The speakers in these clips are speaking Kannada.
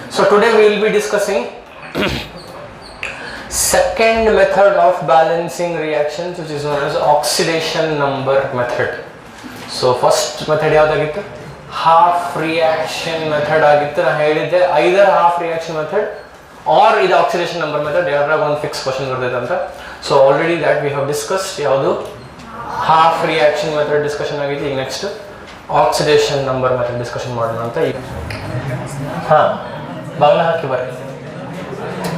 So today we will be discussing second method of balancing reactions, which is known as oxidation number method. So first method ಯಾವ್ದಾಗಿತ್ತು? Half reaction method ಆಗಿತ್ತು. ನಾನು ಹೇಳಿದ್ದೆ either half reaction method or ಇದು oxidation number method, ಯಾವ್ದ್ರಾಗ ಒಂದು ಫಿಕ್ಸ್ ಕ್ವಶನ್ ಬರ್ತೈತೆ ಅಂತ. So already that we have discussed ಯಾವುದು half reaction method ಡಿಸ್ಕಷನ್ ಆಗಿತ್ತು. ಈಗ next oxidation number method discussion ಮಾಡೋಣ ಅಂತ. ಈಗ ಹಾಂ ಬಾಗಿಲ ಹಾಕಿ ಬರ್ರಿ,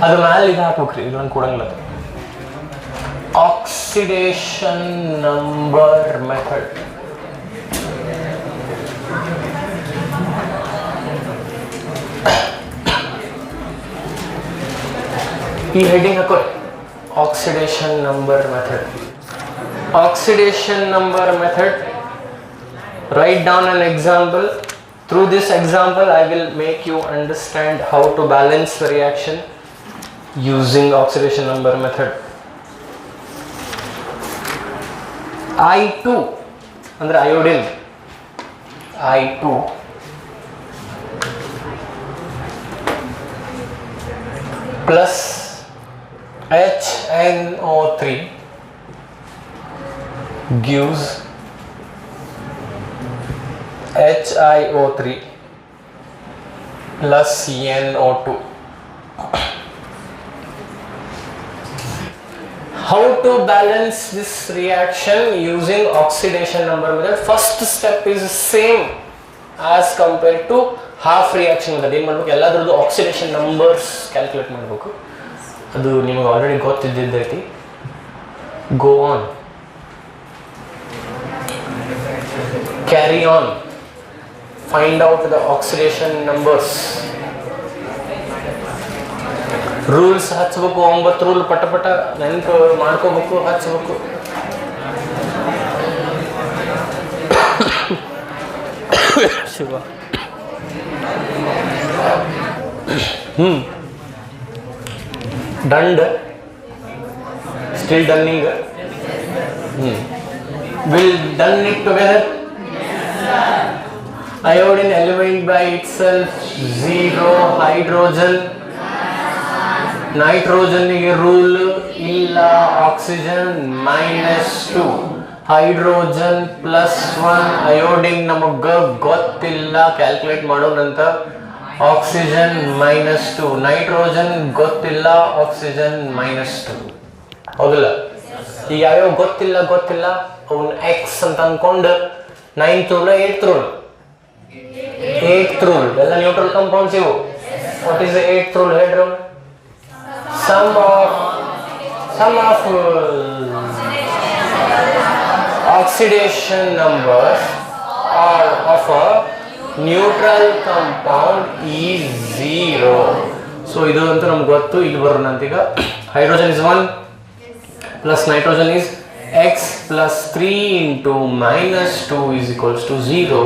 ಅದು ಮ್ಯಾಲೆ ಇದು ಹಾಕ್ಬೇಕ್ರಿ, ಇಲ್ಲೊಂದು ಕೊಡಂಗಿಲ್ಲ. ಆಕ್ಸಿಡೇಷನ್ ನಂಬರ್ ಮೆಥಡ್ ಈ ಹೆಡ್ಡಿಂಗ್ ಹಾಕೋರಿ, oxidation number method. Oxidation number method. Write down an example. Through this example I will make you understand how to balance the reaction using oxidation number method. I2 andre iodine, I2 plus HNO3 gives HiO3 plus NO2. How to balance this reaction using oxidation number method? First step is same as compared to half reaction method. ಏನು ಮಾಡಬೇಕು, ಎಲ್ಲದರದ್ದು ಆಕ್ಸಿಡೇಷನ್ ನಂಬರ್ಸ್ ಕ್ಯಾಲ್ಕುಲೇಟ್ ಮಾಡಬೇಕು. ಅದು ನಿಮಗೆ ಆಲ್ರೆಡಿ ಗೊತ್ತಿದ್ದೈತಿ. Go on, carry on, find out the oxidation numbers. Rules ಹಚ್ಚಬೇಕು, 9 ರೂಲ್ ಪಟ ಪಟ ನೆನಪು ಮಾಡ್ಕೋಬೇಕು, ಹಚ್ಚಬೇಕು. ಶಿವ ದಂಡ್ ಸ್ಟಿಲ್ ಡನ್ನಿಂಗ್. Will done it together. Iodine element by itself 0, hydrogen, nitrogen ಗೆ ರೂಲ್ ಇಲ್ಲ, ಆಕ್ಸಿಜನ್ -2, ಹೈಡ್ರೋಜನ್ +1, ಅಯೋಡಿನ್ ನಮಗ ಗೊತ್ತಿಲ್ಲ, ಕ್ಯಾಲ್ಕುಲೇಟ್ ಮಾಡೋಣಂತ. ಆಕ್ಸಿಜನ್ -2, ನೈಟ್ರೋಜನ್ ಗೊತ್ತಿಲ್ಲ, ಆಕ್ಸಿಜನ್ -2. ಹೌದಿಲ್ಲ? ಈಗ ಯಾವ್ಯಾವ ಗೊತ್ತಿಲ್ಲ ಅವನ್ ಎಕ್ಸ್ ಅಂತ ಅನ್ಕೊಂಡು 9th rule 8th rule 8th rule ಎಲ್ಲ ನ್ಯೂಟ್ರಲ್ ಕಂಪೌಂಡ್ಸ್ ಇವು. What is the 8th rule? ಹೇಳ್ರಿ. sum of oxidation numbers or of a neutral compound is 0. So ಇದು ಅಂತ ನಮ್ಗೆ ಗೊತ್ತು. ಇಲ್ಲಿ ಬರೋಣ ಅಂತೀಗ. Hydrogen is 1 plus nitrogen is x plus 3 into -2 is equals to 0.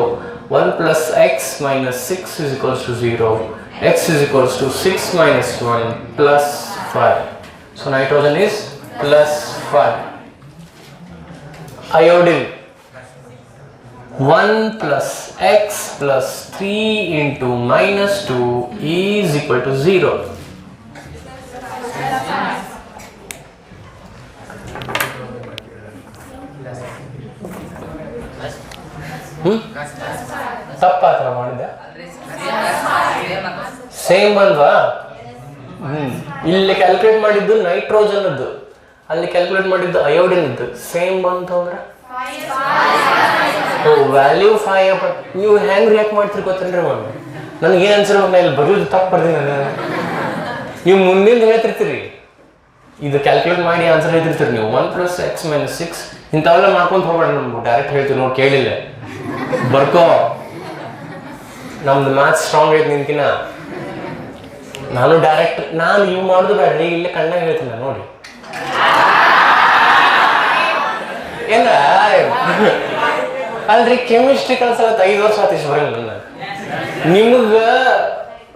1 plus x minus 6 is equals to 0. X is equals to 6 minus 1 plus 5. So nitrogen is plus 5. Iodine 1 plus x plus 3 into -2 is equal to 0. ತಪ್ಪಾತ್ರ ಮಾಡಿದ್ದೆ, ಸೇಮ್ ಬಂದ್ವಾ? ಇಲ್ಲಿ ಕ್ಯಾಲ್ಕುಲೇಟ್ ಮಾಡಿದ್ದು ನೈಟ್ರೋಜನ್ ಅದ್ದು, ಅಲ್ಲಿ ಕ್ಯಾಲ್ಕುಲೇಟ್ ಮಾಡಿದ್ದು ಅಯೋಡಿನ್ ಅದ್ದು. ಸೇಮ್ ಬಂತಂದ್ರೆ ವ್ಯಾಲ್ಯೂ 5. ನೀವು ಹೆಂಗ್ ರಿಯಾಕ್ಟ್ ಮಾಡ್ತೀರಿ ಗೊತ್ತೇನ್ರಿ? ನನಗೆ ಏನು ಅನ್ಸಿರ್ಬೇಕು, ನಾ ಇಲ್ಲಿ ಬರೋದು ತಪ್ಪು ಬರ್ತೀನಿ. ನೀವು ಮುಂದಿಂದ ಹೇಳ್ತಿರ್ತೀರಿ, ಇದು ಕ್ಯಾಲ್ಕುಲೇಟ್ ಮಾಡಿ ಆನ್ಸರ್ ಹೇಳ್ತಿರ್ತೀರಿ ನೀವು. 1 plus x minus 6 ಇಂಥವೆಲ್ಲ ಮಾಡ್ಕೊಂತ ಹೋಗ್ಬೇಡ. ನಮ್ಗೆ ಡೈರೆಕ್ಟ್ ಹೇಳ್ತೀವಿ ನೋಡಿ, ಕೇಳಿಲ್ಲ ಬರ್ಕೋ. ನಮ್ದು ಮ್ಯಾಥ್ಸ್ ಸ್ಟ್ರಾಂಗ್ ಐತಿ ನಿನ್ಕಿನ. ನಾನು ಡೈರೆಕ್ಟ್ ಇವು ಮಾಡೋದು ಬೇಡ್ರಿ, ಇಲ್ಲೇ ಕಣ್ಣಾಗ ಹೇಳ್ತೀನಿ ನೋಡಿ. ಏನ ಅಲ್ರಿ, ಕೆಮಿಸ್ಟ್ರಿ ಕಲ್ಸಲ್ಲ 5 ವರ್ಷ ಆತ ಇಷ್ಟು ಬರಂಗಿಲ್ಲ. ನಿಮ್ಗೆ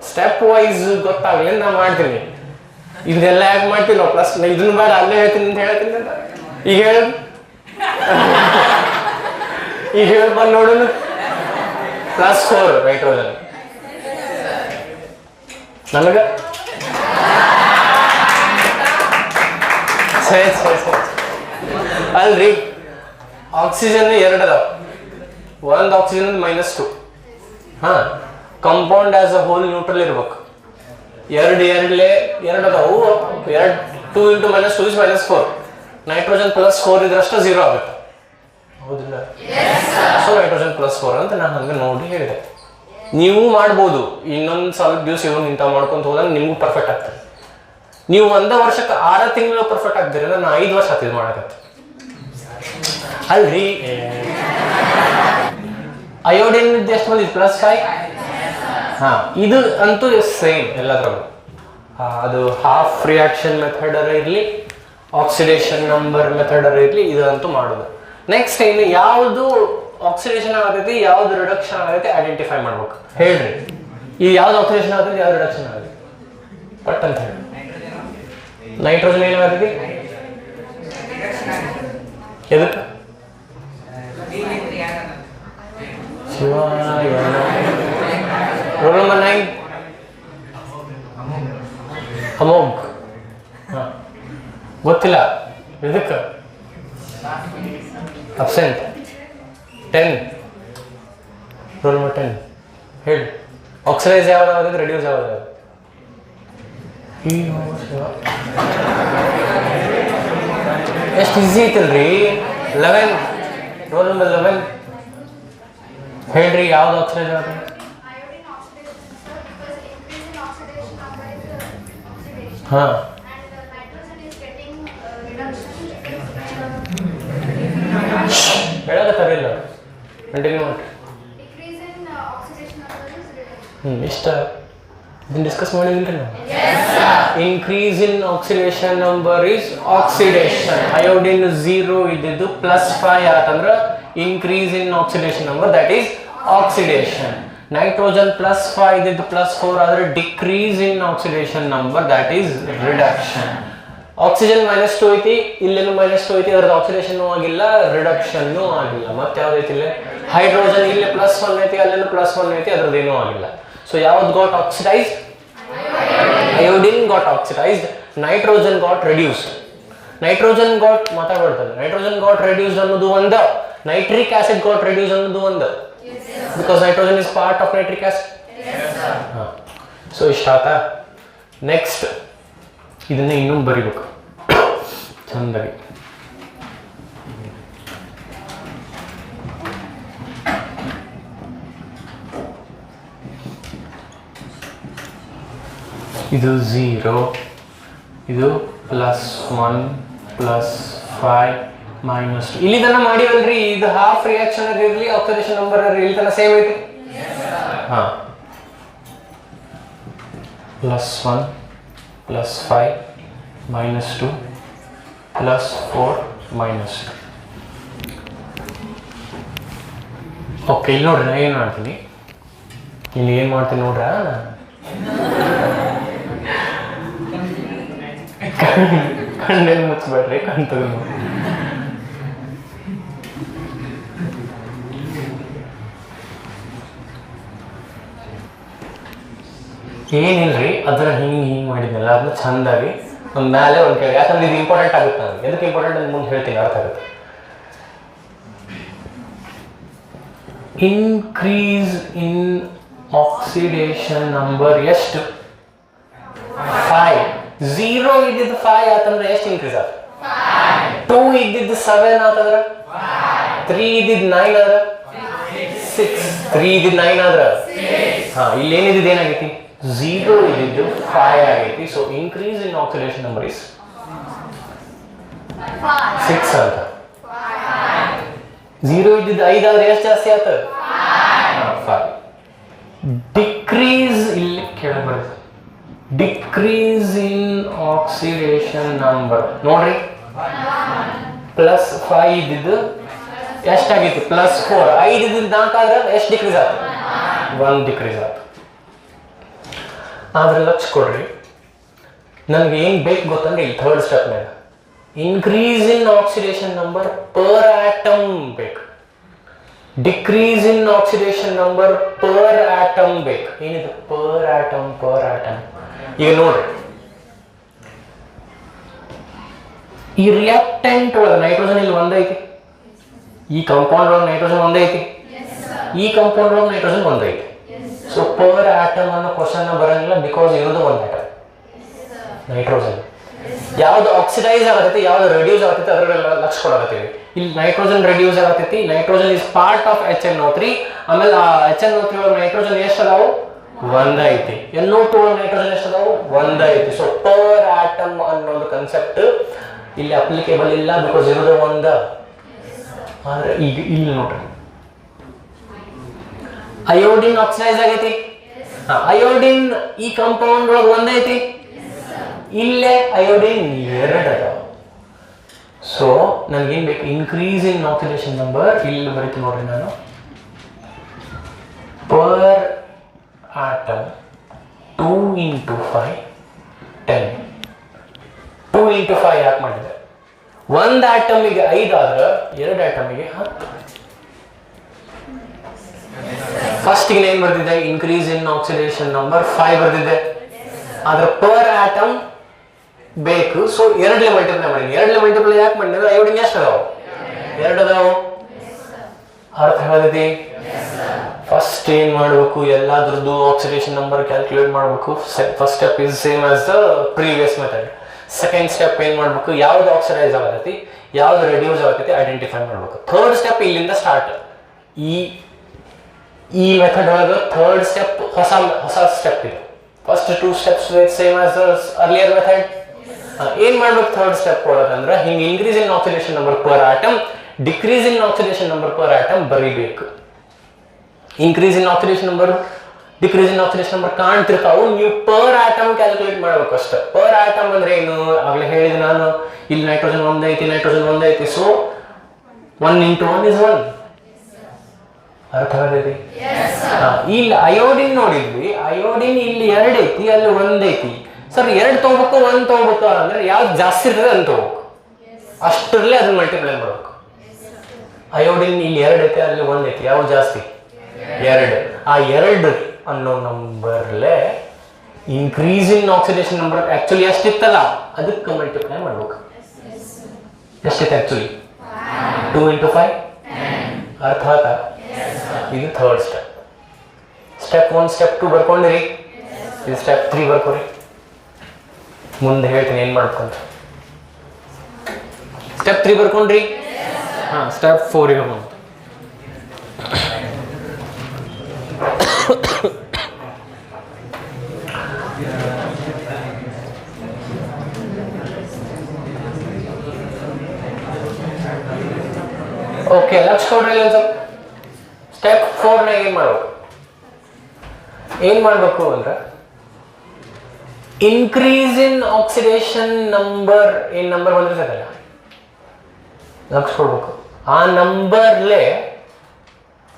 ಸ್ಟೆಪ್ ವೈಸ್ ಗೊತ್ತಾಗಲಿ ನಾ ಮಾಡ್ತೀನಿ. ಇದೆಲ್ಲ ಯಾಕೆ ಮಾಡ್ತೀವಿ ನಾವು? ಪ್ಲಸ್ ಇದನ್ನ ಬೇಡ ಅಲ್ಲೇ ಹೇಳ್ತೀನಿ ಅಂತ ಹೇಳ್ತೀನಿ ಅಂತ. ಈಗ ಹೇಳ ಬಂದು ನೋಡೋಣ. +4 ನೈಟ್ರೋಜನ್, ನನಗೆ ಅಲ್ರಿ ಆಕ್ಸಿಜನ್ 2 ಅದಾವ, ಒಂದು ಆಕ್ಸಿಜನ್ -2. ಹಾಂ, compound as a hole neutral ಇರ್ಬೇಕು. 2 ಅದಾವು, 2 × -2 is -4. ನೈಟ್ರೋಜನ್ +4 ಇದ್ರಷ್ಟು 0 ಆಗುತ್ತೆ, ಹೌದಿಲ್ಲ? ಸೊ ನೈಟ್ರೋಜನ್ +4 ಅಂತ ನಾನು ಹಂಗೆ ನೋಡಿ ಹೇಳಿದೆ. ನೀವು ಮಾಡ್ಬೋದು, ಇನ್ನೊಂದು ಸ್ವಲ್ಪ ದಿವಸ ಇವನು ಇಂಥ ಮಾಡ್ಕೊಂತ ಹೋದಾಗ ನಿಮಗೂ ಪರ್ಫೆಕ್ಟ್ ಆಗ್ತದೆ. ನೀವು 1 ವರ್ಷಕ್ಕೆ 6 ತಿಂಗಳು ಪರ್ಫೆಕ್ಟ್ ಆಗ್ತೀರಿ ಅಂದ್ರೆ ನಾನು 5 ವರ್ಷ ಆಗ್ತಿದ್ದು ಮಾಡಕತ್ತೆ ಅಲ್ರಿ. ಅಯೋಡಿನ್ ಎಷ್ಟು ಬಂದಿದ್ದು? +5. ಹಾಂ, ಇದು ಅಂತೂ ಸೇಮ್ ಎಲ್ಲದ್ರಲ್ಲೂ. ಅದು ಹಾಫ್ ರಿಯಾಕ್ಷನ್ ಮೆಥಡ್ ಇರಲಿ, ಆಕ್ಸಿಡೇಷನ್ ನಂಬರ್ ಮೆಥಡ್ ಇರಲಿ, ಇದಂತೂ ಮಾಡೋದು. ನೆಕ್ಸ್ಟ್ ಏನು, ಯಾವುದು ಆಕ್ಸಿಡೇಷನ್ ಆಗತೈತಿ, ಯಾವ್ದು ರಿಡಕ್ಷನ್ ಆಗೈತಿ ಐಡೆಂಟಿಫೈ ಮಾಡ್ಬೇಕು. ಹೇಳ್ರಿ, ಈ ಯಾವ್ದು ಆಕ್ಸಿಡೇಷನ್ ಆಗತೈತಿ, ಯಾವ್ದು ರಿಡಕ್ಷನ್ ಆಗೈತಿ ಪಟ್ ಅಂತ ಹೇಳಿ. ನೈಟ್ರೋಜನ್ ಏನಾಗತೈತಿ? ಎದಕ್ಕೆ? Roll number 9 Amogh. ಹಾಂ, ಗೊತ್ತಿಲ್ಲ ಎದಕ್ಕೆ? ಅಬ್ಸೆಂಟ್. 10 ರೋಲ್ ನಂಬರ್ 10 ಹೇಳಿ. Oxidise ಯಾವ್ದಾಗುತ್ತೆ, reduce ಯಾವ್ದಾಗುತ್ತೆ? ಎಷ್ಟು ಈಸಿ ಐತಲ್ರಿ. 11 ರೋಲ್ ನಂಬರ್ 11 ಹೇಳ್ರಿ, ಯಾವ್ದು ಆಕ್ಸಿಡೈಸ್ ಆಗುತ್ತೆ? ಹಾಂ, ಹೇಳಕತ್ತಾರಿಲ್ಲ, ಕಂಟಿನ್ಯೂ ಮಾಡಿ. ಇಷ್ಟ ಇದನ್ನ ಡಿಸ್ಕಸ್ ಮಾಡಿದ್ರಿ ನಾವು. Increase in oxidation number is oxidation. Iodine 0 ಇದ್ದಿದ್ದು +5 ಆತಂದ್ರೆ increase in oxidation number, that is oxidation. Nitrogen +5 ಇದ್ದಿದ್ದು +4 ಆದರೆ decrease in oxidation number, that is reduction. Oxygen -2 ಐತಿ, ಇಲ್ಲೇನು -2 ಐತಿ, ಅದ್ರದ್ದು ಆಕ್ಸಿಡೇಷನ್ ಆಗಿಲ್ಲ, ರಿಡಕ್ಷನ್ ಆಗಿಲ್ಲ. ಮತ್ತೆ ಯಾವ್ದೈತಿ ಇಲ್ಲಿ? ಹೈಡ್ರೋಜನ್ ಇಲ್ಲಿ +1 ಐತಿ, ಅಲ್ಲೇನು +1 ಐತಿ, ಅದ್ರದ್ದೇನೂ ಆಗಿಲ್ಲ. ಸೊ ಯಾವ್ದು got oxidised? Iodine got oxidised, nitrogen got reduced. Nitrogen got ಮಾತಾಡ್ಬಾರ್ದಲ್ಲ, ನೈಟ್ರೋಜನ್ ಗಾಟ್ ರೆಡ್ಯೂಸ್ಡ್ ಅನ್ನೋದು ಒಂದು, ನೈಟ್ರಿಕ್ ಆಸಿಡ್ ಗಾಟ್ ರೆಡ್ಯೂಸ್ ಅನ್ನೋದು ಒಂದು, because nitrogen is part of nitric acid. ಹಾಂ, ಸೊ ಇಷ್ಟ ಆತಾ. ನೆಕ್ಸ್ಟ್ ಇದನ್ನ ಇನ್ನೊಂದು ಬರಿಬೇಕು ಚಂದಾಗಿ. ಇದು 0, ಇದು +1 +5 -2. ಇಲ್ಲಿ ತನ ಮಾಡಿವಲ್ರಿ, ಇದು ಹಾಫ್ ರಿಯಾಕ್ಷನ್ ಇರಲಿ, ಆಕ್ಸಿಡೇಷನ್ ನಂಬರ್ ಇಲ್ಲಿ ತನ ಸೇಮ್ ಐತಿ. ಹಾಂ, +1 +5 -2 +4 -2. ಓಕೆ, ಇಲ್ಲಿ ನೋಡ್ರಿ, ನಾ ಏನು ಮಾಡ್ತೀನಿ, ಇಲ್ಲಿ ಏನು ಮಾಡ್ತೀನಿ ನೋಡ್ರ, ಕಣ್ಣೇನು ಮುಚ್ಚಬೇಡ್ರಿ, ಕಣ್ ತಗೊಂಡು ಏನಿಲ್ರಿ, ಅದನ್ನ ಹಿಂಗೆ ಮಾಡಿದ್ನಲ್ಲ, ಅದನ್ನ ಚಂದಾಗಿ ಒಂದು ಮೇಲೆ ಒಂದು ಕೇಳಿ, ಯಾಕಂದ್ರೆ ಇದು ಇಂಪಾರ್ಟೆಂಟ್ ಆಗುತ್ತೆ ನನಗೆ. ಎದಕ್ಕೆ ಇಂಪಾರ್ಟೆಂಟ್ ಅಂತ ಮುಂದೆ ಹೇಳ್ತೀನಿ, ಅರ್ಥ ಆಗುತ್ತೆ. ಇನ್ಕ್ರೀಸ್ ಇನ್ ಆಕ್ಸಿಡೇಷನ್ ನಂಬರ್ ಎಷ್ಟು? 5. 0 ಇದ್ದಿದ್ದು 5 ಆತಂದ್ರೆ ಎಷ್ಟು ಇನ್ಕ್ರೀಸ್ ಆತ? 2 ಇದ್ದಿದ್ದು 7 ಆತಂದ್ರೆ 3 ಇದ್ದಿದ್ದು 9 ಆದ್ರೆ 6. 3 ಇದ್ದಿದ್ದು 9 ಆದ್ರೆ ಹಾಂ, ಇಲ್ಲಿ ಏನಿದ್ದು ಏನಾಗೈತಿ? 0 ಇದ್ದಿದ್ದು 5 ಆಗೈತಿ. So increase in oxidation number is 6 ಅಂತ. 0 ಇದ್ದಿದ್ದು 5 ಆದ್ರೆ ಎಷ್ಟು ಜಾಸ್ತಿ ಆತ? 5. ಡಿಕ್ರೀಸ್, ಇಲ್ಲಿ ಕೆಳಗೆ ಬರುತ್ತೆ, ಡಿಕ್ರೀಸ್ ಇನ್ ಆಕ್ಸಿಡೇಷನ್ ನಂಬರ್ ನೋಡ್ರಿ, +5 ಇದ್ದಿದ್ದು ಎಷ್ಟಾಗಿತ್ತು? +4. 5 ಇದ್ದಿದ್ದು 4 ಆದ್ರೆ ಎಷ್ಟು ಡಿಕ್ರೀಸ್ ಆಯ್ತು? 1 ಡಿಕ್ರೀಸ್ ಆಯ್ತು. ಆದ್ರೆ ಲಕ್ಷ ಕೊಡ್ರಿ, ನನಗೆ ಏನು ಬೇಕು ಗೊತ್ತಂದ್ರೆ ಇಲ್ಲಿ ಥರ್ಡ್ ಸ್ಟೆಪ್ನಾಗ increase in oxidation number per atom ಬೇಕು. Decrease in oxidation number per atom ಬೇಕು. ಏನಿದೆ ಪರ್ ಆಟಮ್? ಈಗ ನೋಡ್ರಿ, ಈ ರಿಯಾಕ್ಟೆಂಟ್ ಒಳಗೆ ನೈಟ್ರೋಜನ್ ಇಲ್ಲಿ ಒಂದೈತಿ, ಈ ಕಂಪೌಂಡ್ ಒಳಗೆ ನೈಟ್ರೋಜನ್ ಒಂದೈತಿ, ಈ ಕಂಪೌಂಡ್ ಒಳಗೆ ನೈಟ್ರೋಜನ್ ಒಂದೈತಿ. ಸೊ ಪರ್ ಆಟಮ್ ಅನ್ನೋ ಕ್ವಶನ್ ಬರಂಗಿಲ್ಲ, ಬಿಕಾಸ್ ಇರೋದು ಒಂದು ಆಟಮ್ ನೈಟ್ರೋಜನ್. ಯಾವ್ದು ಆಕ್ಸಿಡೈಸ್ ಆಗತೈತಿ, ಯಾವ್ದು ರೆಡ್ಯೂಸ್ ಆಗತೈತಿ ಅದರ ಲಕ್ಷ ಕೊಡಾಕತ್ತೀವಿ. ಇಲ್ಲಿ ನೈಟ್ರೋಜನ್ ರೆಡ್ಯೂಸ್ ಆಗತೈತಿ. Nitrogen is part of HNO3. ಆಮೇಲೆ ಆ HNO3 ಒಳಗೆ ನೈಟ್ರೋಜನ್ ಎಷ್ಟು ಅದಾವು? ಒಂದ ಐತಿ. NO2 ಒಳಗೆ ನೈಟ್ರೋಜನ್ ಎಷ್ಟು ಅದಾವು? ಒಂದ ಐತಿ. ಸೊ ಪರ್ ಆಟಮ್ ಅನ್ನೋದು ಕನ್ಸೆಪ್ಟ್ ಇಲ್ಲಿ ಅಪ್ಲಿಕೇಬಲ್ ಇಲ್ಲ, ಬಿಕಾಸ್ ಇರೋದು ಒಂದ. ಆದ್ರೆ ಈಗ ಇಲ್ಲಿ ನೋಡ್ರಿ, ಅಯೋಡಿನ್ ಆಕ್ಸಿಡೈಸ್ ಆಗೈತಿ. ಅಯೋಡಿನ್ ಈ ಕಂಪೌಂಡ್ ಒಳಗೆ ಒಂದೈತಿ, ಇಲ್ಲೇ ಅಯೋಡಿನ್ ಎರಡು ಅದಾವ. ಸೊ ನನಗೇನು ಬೇಕು? Increase in oxidation number. ಇಲ್ಲಿ ಬರೀತೀನಿ ನೋಡ್ರಿ ನಾನು, ಪರ್ ಆಟಮ್ 2 × 5 10. 2 × 5 ಯಾಕೆ ಮಾಡಿದೆ? ಒಂದು ಆಟಮಿಗೆ 5 ಆದ್ರೆ 2 ಆಟಮಿಗೆ 10. ಫಸ್ಟಿಗೆ ಏನು ಬರ್ತಿದ್ದೆ? ಇನ್ಕ್ರೀಸ್ ಇನ್ ಆಕ್ಸಿಡೇಷನ್ ನಂಬರ್ 5 ಬರ್ತಿದ್ದೆ. ಆದ್ರೆ ಪರ್ ಆಟಮ್ ಬೇಕು. ಸೊ 2 ಮಲ್ಟಿಪ್ಲೈ ಮಾಡಿ. 2 ಮಲ್ಟಿಪ್ಲೈ ಯಾಕೆ ಮಾಡಿದ್ರೆ ಅಯೋಡಿನ್ ಎಷ್ಟು ಅದಾವ? 2 ಅದಾವ. ಅರ್ಥ ಆಗತೈತಿ? ಫಸ್ಟ್ ಏನ್ ಮಾಡಬೇಕು? ಎಲ್ಲಾದ್ರದ್ದು ಆಕ್ಸಿಡೇಷನ್ ನಂಬರ್ ಕ್ಯಾಲ್ಕುಲೇಟ್ ಮಾಡಬೇಕು. First step is same as the previous method. Second step ಏನ್ ಮಾಡಬೇಕು? ಯಾವ್ದು ಆಕ್ಸಿಡೈಸ್ ಆಗತೈತಿ, ಯಾವ್ದು ರೆಡ್ಯೂಸ್ ಆಗತೈತಿ ಐಡೆಂಟಿಫೈ ಮಾಡಬೇಕು. ಥರ್ಡ್ ಸ್ಟೆಪ್ ಇಲ್ಲಿಂದ ಸ್ಟಾರ್ಟ್. ಈ ಮೆಥಡ್ ಒಳಗೆ ಥರ್ಡ್ ಸ್ಟೆಪ್ ಹೊಸ ಸ್ಟೆಪ್ ಇದೆ. First 2 steps same as earlier method. ಏನ್ ಮಾಡ್ಬೇಕು ಥರ್ಡ್ ಸ್ಟೆಪ್ ಒಳಗಂದ್ರೆ ಹಿಂಗೆ increase in oxidation number per atom, decrease in oxidation number per atom ಬರೀಬೇಕು. Increase in oxidation number, decrease in oxidation number ಕಾಣ್ತಿರ್ತಾವು, ನೀವು ಪರ್ ಆಟಮ್ ಕ್ಯಾಲ್ಕುಲೇಟ್ ಮಾಡ್ಬೇಕು ಅಷ್ಟೇ. ಪರ್ ಆಟಮ್ ಅಂದ್ರೆ ಏನು? ಆಗ್ಲೇ ಹೇಳಿದೆ ನಾನು, ಇಲ್ಲಿ ನೈಟ್ರೋಜನ್ ಒಂದೈತಿ, ನೈಟ್ರೋಜನ್ ಒಂದೈತಿ. ಸೊ 1 × 1 = 1. ಅರ್ಥ ಆಗತೈತಿ? ಇಲ್ಲಿ ಅಯೋಡಿನ್ ನೋಡಿದ್ವಿ, ಅಯೋಡಿನ್ ಇಲ್ಲಿ 2 ಐತಿ, ಅಲ್ಲಿ 1 ಐತಿ. ಸರ್ 2 ತಗೋಬೇಕು 1 ತಗೋಬೇಕು ಅಂದ್ರೆ ಯಾವ್ದು ಜಾಸ್ತಿ ಇರ್ತದೆ ಅಂತ ತಗೋಬೇಕು, ಅಷ್ಟರಲ್ಲೇ ಅದನ್ನ ಮಲ್ಟಿಪ್ಲೈ ಮಾಡ್ಬೇಕು. ಅಯೋಡಿನ್ ಇಲ್ಲಿ 2 ಐತಿ, ಅಲ್ಲಿ 1 ಐತಿ, ಯಾವ್ದು ಜಾಸ್ತಿ? 2. ಆ 2 ಅನ್ನೋ ನಂಬರ್ಲೆ increase in oxidation number actually ಎಷ್ಟಿತ್ತಲ್ಲ ಅದಕ್ಕೆ ಮಲ್ಟಿಪ್ಲೈ ಮಾಡ್ಬೇಕು. ಎಷ್ಟಿತ್ತು ಆಕ್ಚುಲಿ? 2 × 5. ಅರ್ಥ ಆಯ್ತಾ? ಇದು ಥರ್ಡ್ ಸ್ಟೆಪ್. Step 1 step 2 ಬರ್ಕೊಂಡಿರಿ. ಇದು ಸ್ಟೆಪ್ 3 ಬರ್ಕೋರಿ. ಮುಂದೆ ಹೇಳ್ತೀನಿ ಏನು ಮಾಡ್ಕೊಂತ. ಸ್ಟೆಪ್ 3 ಬರ್ಕೊಂಡ್ರಿ? ಸ್ಟೆಪ್ 4 ಗೆ ಹೋಗೋಣ. ಓಕೆ, ಲಕ್ಷ ಕೊಡ್ರಿ ಒಂದು ಸ್ವಲ್ಪ. ಸ್ಟೆಪ್ 4 ನಾಗ ಏನು ಮಾಡಬೇಕು ಅಂದ್ರೆ ಇನ್ಕ್ರೀಸ್ ಇನ್ ಆಕ್ಸಿಡೇಷನ್ ನಂಬರ್, ಏನು ನಂಬರ್ ಬಂದಿರ್ತದಲ್ಲ ಲಕ್ಷ ಕೊಡ್ಬೇಕು. ಆ ನಂಬರ್ಲೆ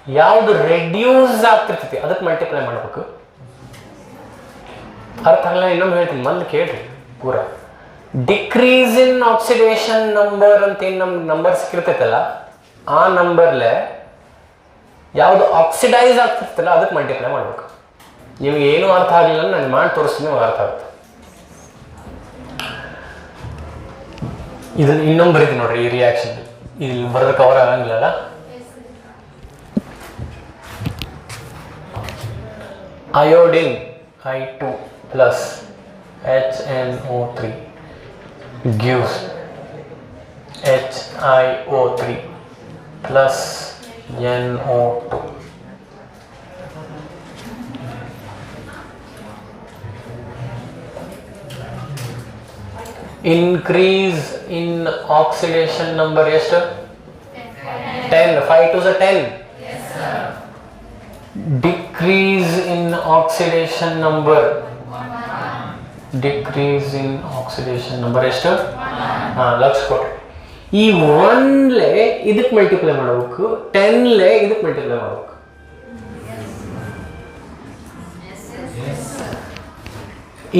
ಯಾವ್ದು ರೆಡ್ಯೂಸ್ ಆಗ್ತಿರ್ತೈತಿ ಅದಕ್ಕೆ ಮಲ್ಟಿಪ್ಲೈ ಮಾಡ್ಬೇಕು. ಅರ್ಥ ಆಗಲ್ಲ, ಇನ್ನೊಮ್ಮೆ ಹೇಳ್ತೀನಿ, ಮೊದಲು ಕೇಳ್ರಿ ಪೂರ. ಡಿಕ್ರೀಸ್ ಇನ್ ಆಕ್ಸಿಡೇಷನ್ ನಂಬರ್ ಅಂತ ಏನು ನಮ್ಗೆ ನಂಬರ್ ಸಿಕ್ಕಿರ್ತೈತಲ್ಲ, ಆ ನಂಬರ್ಲೆ ಯಾವುದು ಆಕ್ಸಿಡೈಸ್ ಆಗ್ತಿರ್ತಲ್ಲ ಅದಕ್ಕೆ ಮಲ್ಟಿಪ್ಲೈ ಮಾಡ್ಬೇಕು. ನಿಮ್ಗೆ ಏನೂ ಅರ್ಥ ಆಗಲಿಲ್ಲ ನಾನು ಮಾಡಿ ತೋರಿಸ್ತೀನಿ, ಅರ್ಥ ಆಗುತ್ತೆ. ಇದನ್ನ ಇನ್ನೊಂದು ಬರೀತೀನಿ ನೋಡ್ರಿ, ಈ ರಿಯಾಕ್ಷನ್ ಇಲ್ಲಿ ಬರೋದು ಕವರ್ ಆಗಂಗಿಲ್ಲ. Iodine I2 plus HNO3 gives HiO3 plus NO2. Increase in oxidation number ಎಷ್ಟು? 10. 5 to the 10. Yes, sir. Decrease in oxidation number. Decrease in oxidation number ಎಷ್ಟು? ಲಕ್ಷ ಕೊಟ್ರಿ. ಈ 1 ಇದಕ್ಕೆ ಮಲ್ಟಿಪ್ಲೈ ಮಾಡಬೇಕು, 10 ಇದಕ್ಕೆ ಮಲ್ಟಿಪ್ಲೈ ಮಾಡಬೇಕು.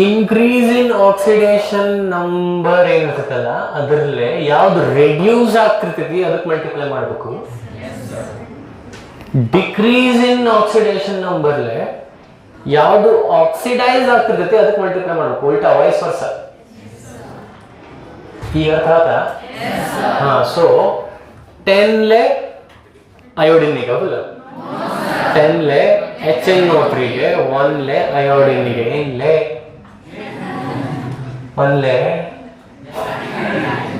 ಇನ್ಕ್ರೀಸ್ ಇನ್ ಆಕ್ಸಿಡೇಷನ್ ನಂಬರ್ ಏನಿರ್ತೈತಲ್ಲ ಅದರಲ್ಲೇ ಯಾವ್ದು ರೆಡ್ಯೂಸ್ ಆಗ್ತಿರ್ತೈತಿ ಅದಕ್ಕೆ ಮಲ್ಟಿಪ್ಲೈ ಮಾಡಬೇಕು. ಡಿಕ್ರೀಸ್ ಇನ್ ಆಕ್ಸಿಡೇಷನ್ ನಂಬರ್ಲೆ ಯಾವುದು ಆಕ್ಸಿಡೈಸ್ ಆಗ್ತಿರ್ತೈತಿ ಅದಕ್ಕೆ ಮಲ್ಟಿಪ್ಲೈ ಮಾಡಬೇಕು, ಉಲ್ಟಾ ವೈಸ್ ವರ್ಸ. ಈ ಅರ್ಥ ಆತ? ಹಾ. ಸೊ 10 ಅಯೋಡಿನ್ಗೆ ಹೌದಲ್ಲ, 10 HNO3ಗೆ, 1 ಅಯೋಡಿನ್ಗೆ, ಏನ್ಲೆ 1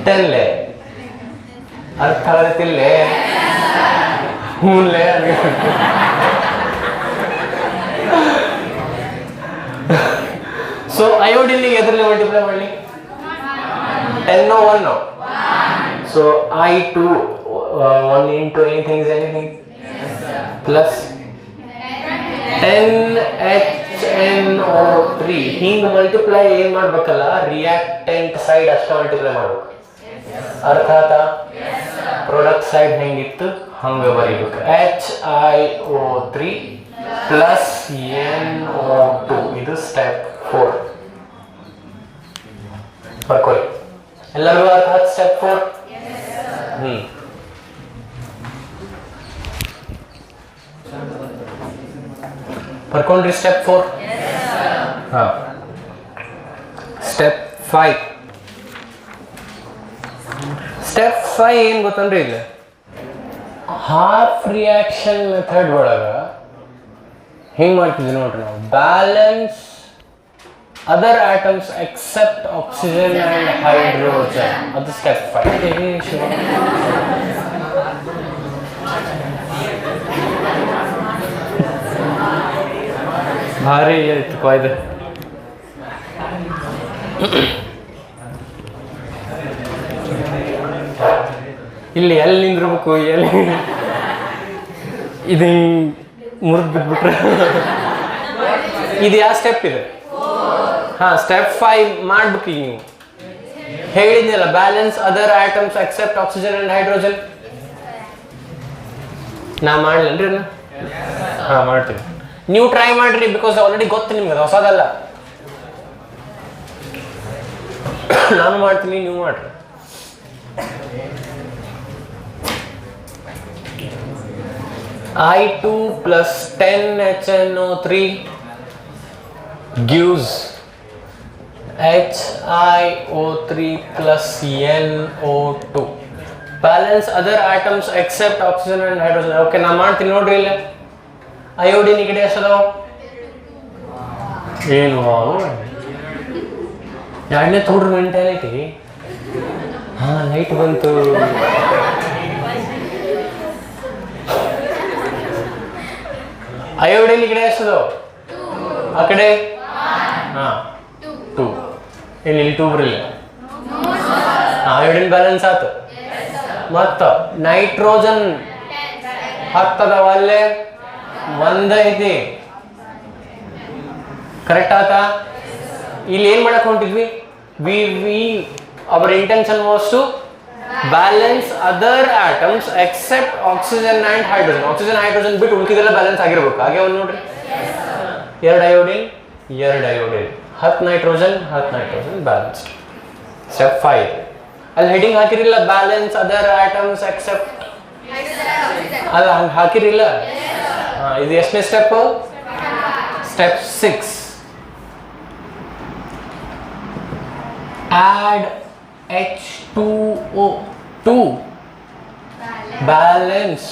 10 ಅರ್ಥ ಆಗತ್ತಿಲ್ಲೇ? ಹೂನ್ಲೆ. ಸೊ ಅಯೋಡಿನ್ಗೆ ಎದ್ರಲ್ಲಿ ಮಲ್ಟಿಪ್ಲೈ ಮಾಡಿ? 10 1. So I2 1 into anything is anything. Plus 10HNO3 ಹಿಂಗ್ ಮಲ್ಟಿಪ್ಲೈ ಏನ್ ಮಾಡ್ಬೇಕಲ್ಲ, ರಿಯಾಕ್ಟೆಂಟ್ ಸೈಡ್ ಅಷ್ಟ ಮಲ್ಟಿಪ್ಲೈ ಮಾಡ್ಬೇಕು. ಅರ್ಥ ಆತಾ? ಪ್ರಾಡಕ್ಟ್ ಸೈಡ್ ಹೆಂಗಿತ್ತು ಹಂಗ ಬರೀಬೇಕು. HiO3 plus NO2. ಇದು ಸ್ಟೆಪ್ 4. ಬರ್ಕೊಳ್ಳಿ ಎಲ್ಲರಿಗೂ ಅರ್ಥ ಆಯ್ತು ಸ್ಟೆಪ್ 4? ಬರ್ಕೊಂಡ್ರಿ ಸ್ಟೆಪ್ 4? ಹಾ. ಸ್ಟೆಪ್ 5. ಸ್ಟೆಪ್ 5 ಏನ್ ಗೊತ್ತನ್ರಿ? ಇಲ್ಲಿ ಹಾಫ್ ರಿಯಾಕ್ಷನ್ ಮೆಥಡ್ ಒಳಗ ಹಿಂಗ್ ಮಾಡ್ತಿದ್ವಿ ನೋಡ್ರಿ ನಾವು. Balance other atoms except oxygen and hydrogen. ಅದು ಸ್ಟೆಪ್ 5. ಭಾರಿ ಇತ್ತು ಇದು. ಇಲ್ಲಿ ಎಲ್ಲಿ ನಿಂದಿರ್ಬೇಕು, ಎಲ್ಲಿ ಇದು ಮುರಿದು ಬಿಟ್ಬಿಟ್ರೆ ಇದು ಯಾವ ಸ್ಟೆಪ್ ಇದೆ? ಹಾ, ಸ್ಟೆಪ್ 5 ಮಾಡ್ಬೇಕು. ಈಗ ನೀವು ಹೇಳಿದ್ನಲ್ಲ, balance other atoms except oxygen and hydrogen. ನಾ ಮಾಡ್ಲೇನ್ರಿ ಅನ್ನ? ಹಾ, ಮಾಡ್ತೀನಿ. ನೀವು ಟ್ರೈ ಮಾಡ್ರಿ, ಬಿಕಾಸ್ ಆಲ್ರೆಡಿ ಗೊತ್ತು ನಿಮ್ಗೆ, ಅದು ಹೊಸದಲ್ಲ. ನಾನು ಮಾಡ್ತೀನಿ, ನೀವು ಮಾಡ್ರಿ. I2 plus 10HNO3 gives HiO3 plus NO2. Balance other atoms except oxygen and hydrogen. Okay, ನಾ ಮಾಡ್ತೀನಿ ನೋಡ್ರಿ. ಇಲ್ಲ ಅಯೋಡಿನ್ ಈ ಕಡೆ ಎಷ್ಟದಾವ? ಏನು ಎರಡನೇ ತೋಡ್ರಿ ಮೆಂಟಾಲಿಟಿ. ಹಾ, ಲೈಟ್ ಬಂತು. ಅಯೋಡಿನ್ ಈ ಕಡೆ ಎಷ್ಟದಾವ? ಆ ಕಡೆ ಹಾ 2. ಇಲ್ಲಿ 2 ಬರಲಿಲ್ಲ. ಅಯೋಡಿನ್ ಬ್ಯಾಲೆನ್ಸ್ ಆಯ್ತು. ಮತ್ತ ನೈಟ್ರೋಜನ್ ಹತ್ತದವ, ಅಲ್ಲೇ 1 ಐತಿ. ಕರೆಕ್ಟ್ ಆತಾ? ಇಲ್ಲಿ ಏನ್ ಮಾಡಕ್ ಹೊಂಟಿದ್ವಿ? Our intention was to balance other atoms except oxygen and hydrogen. Oxygen hydrogen ಬಿಟ್ಟು ಉಳಿದಿದ್ದೆಲ್ಲ ಬ್ಯಾಲೆನ್ಸ್ ಆಗಿರ್ಬೇಕು. ಹಾಗೆ ಒಂದು ನೋಡ್ರಿ, 2 iodine 2 iodine, 10 nitrogen 10 nitrogen balanced. Step 5 ಅಲ್ಲಿ ಹೆಡಿಂಗ್ ಹಾಕಿರಿಲ್ಲ, ಬ್ಯಾಲೆನ್ಸ್ ಅದರ್ ಆಟಮ್ಸ್ ಎಕ್ಸೆಪ್ಟ್ ಅಲ್ಲ, ಹಂಗೆ ಹಾಕಿರಿಲ್ಲ. ಇದು ಎಷ್ಟನೇ step? Step 6. add H2O2 balance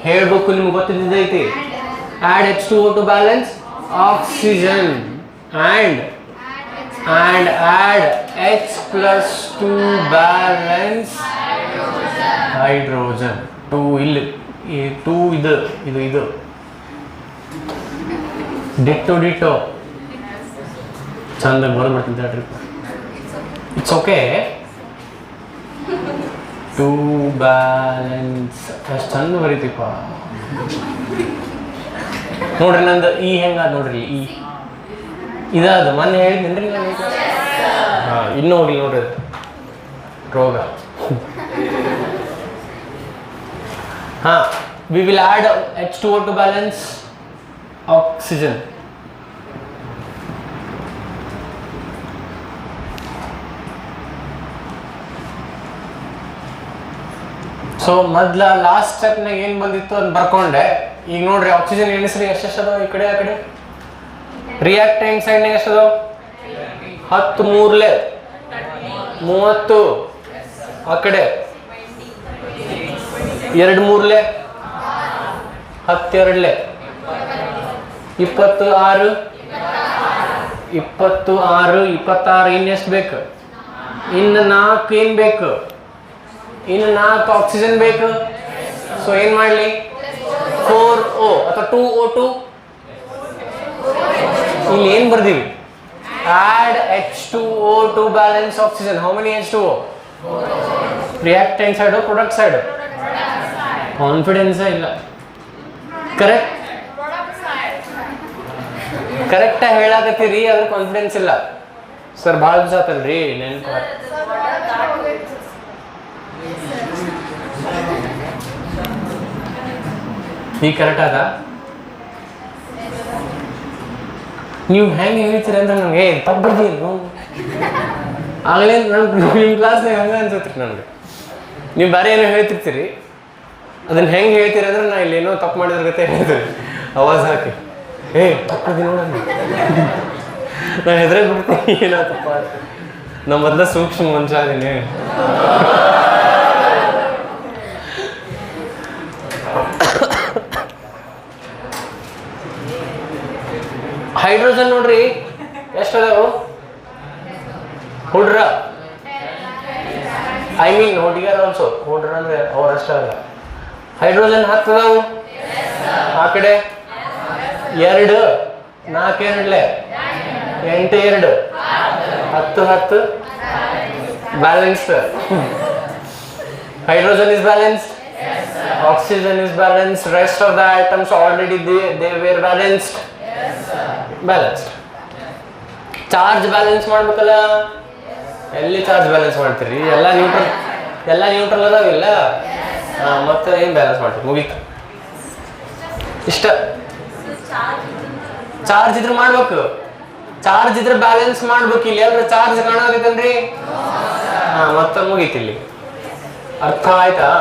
ಹೇಳ್ಬೇಕು, ನಿಮ್ಗೆ ಗೊತ್ತಿದ್ದೈತಿ. add H2O2 balance oxygen and add H+2 balance hydrogen. 2 ಇಲ್ಲಿ 2 ಇದು ಡಿಟ್ಟೋ ಚಂದ ಬರ್ಬಿಡ್ತಿದ್ದ ಟ್ರಿಪ್. It's okay. 2 ಬ್ಯಾಲೆನ್ಸ್ ಎಷ್ಟು ಚಂದ ಬರೀತಿಪ್ಪ ನೋಡ್ರಿ. ನಂದು ಈ ಹೆಂಗಾದ ನೋಡ್ರಿ, ಈ ಇದಾದ ಮೊನ್ನೆ ಹೇಳಿದ್ನೇನ್ರಿ ನಾನು. ಹಾಂ, ಇನ್ನೂ ಹೋಗಿ ನೋಡ್ರಿ ರೋಗ. ಹಾಂ, we will add H2O2 balance oxygen. So ಮೊದ್ಲ ಲಾಸ್ಟ್ ಸ್ಟೆಪ್ನಾಗ ಏನು ಬಂದಿತ್ತು ಅಂತ ಬರ್ಕೊಂಡೆ. ಈಗ ನೋಡ್ರಿ ಆಕ್ಸಿಜನ್ ಎಣಿಸ್ರಿ ಎಷ್ಟೆಷ್ಟದ ಈ ಕಡೆ ಆ ಕಡೆ. ರಿಯಾಕ್ಟೆಂಟ್ ಸೈಡ್ನಾಗ ಎಷ್ಟದ? 10 3 30. ಆ ಕಡೆ 2 3 10 2 26 26 ಇನ್ನೆಷ್ಟು ಬೇಕು? ಇನ್ನು 4 ಏನು ಬೇಕು? ಇನ್ನು 4 ಆಕ್ಸಿಜನ್ ಬೇಕು. ಸೊ ಏನು ಮಾಡಲಿ? 4O ಅಥವಾ 2O2. ಇಲ್ಲಿ ಏನು ಬರ್ದೀವಿ? add H2O to balance oxygen. How many H2O? Reactant side or product side? Confidence ಇಲ್ಲ. ಕರೆಕ್ಟ್ ಕರೆಕ್ಟಾಗಿ ಹೇಳಾಕತ್ತೀರಿ, ಅದ್ರ ಕಾನ್ಫಿಡೆನ್ಸ್ ಇಲ್ಲ. ಸರ್ ಭಾಳ ದಿವಸ ಆತಲ್ರಿ ನೆನ್ಪ. ಈಗ ಕರೆಕ್ಟ್ ಆದ? ನೀವು ಹೆಂಗೆ ಹೇಳ್ತೀರಿ ಅಂದ್ರೆ ನನಗೆ ತಪ್ಪು ಬರ್ತೀನಿ. ಆಗಲೇ ನಿಮ್ಮ ಕ್ಲಾಸ್ನಾಗ ಹಂಗೆ ಅನ್ಸುತ್ರಿ ನನಗೆ. ನೀವು ಬೇರೆ ಏನೋ ಹೇಳ್ತಿರ್ತೀರಿ, ಅದನ್ನು ಹೆಂಗೆ ಹೇಳ್ತೀರಿ ಅಂದ್ರೆ ನಾ ಇಲ್ಲೇನೋ ತಪ್ಪು ಮಾಡಿದ್ರ ಗತೆ ಹೇಳ್ತೀರಿ ಆವಾಜ್ ಹಾಕಿ. ತಪ್ಪದಿ ನೋಡ ನಾನು ಹೆದ್ರೆ ಬಿಡ್ತೀನಿ ಏನೋ ತಪ್ಪ. ನಮ್ಮ ಮೊದಲ ಸೂಕ್ಷ್ಮ ಮನುಷ್ಯ ಅದೀನಿ. ಹೈಡ್ರೋಜನ್ ನೋಡ್ರಿ ಎಷ್ಟು ಅದಾವು ಹುಡ್ರ? I mean ಹುಡುಗಿಯರ್ also. ಹುಡ್ರ ಅಂದ್ರೆ ಅವ್ರಷ್ಟ ಅಲ್ಲ. ಹೈಡ್ರೋಜನ್ 10 ಅದಾವು. ಆ ಕಡೆ 2 4 2 8 2 10 10 balanced. Hydrogen is balanced. Oxygen is balanced. Rest of the atoms already they were balanced. Balanced. Charge balance ಮಾಡ್ಬೇಕಲ್ಲ. ಎಲ್ಲಿ ಚಾರ್ಜ್ ಬ್ಯಾಲೆನ್ಸ್ ಮಾಡ್ತೀರಿ? ಎಲ್ಲ ನ್ಯೂಟ್ರಲ್ ಅದಾವಿಲ್ಲ. ಮತ್ತೆ ಏನು ಬ್ಯಾಲೆನ್ಸ್ ಮಾಡ್ತೀವಿ? ಮುಗೀತು ಇಷ್ಟ. ಚಾರ್ಜ್ ಇದ್ರೆ ಮಾಡ್ಬೇಕು. ಚಾರ್ಜ್ ಇದ್ರೆ ಬ್ಯಾಲೆನ್ಸ್ ಮಾಡ್ಬೇಕು. ಇಲ್ಲಿ ಎಲ್ಲರೂ ಚಾರ್ಜ್ ಕಾಣೋದೈತನ್ರಿ. ಮತ್ತೆ ಮುಗೀತು ಇಲ್ಲಿ. ಅರ್ಥ ಆಯ್ತಾ?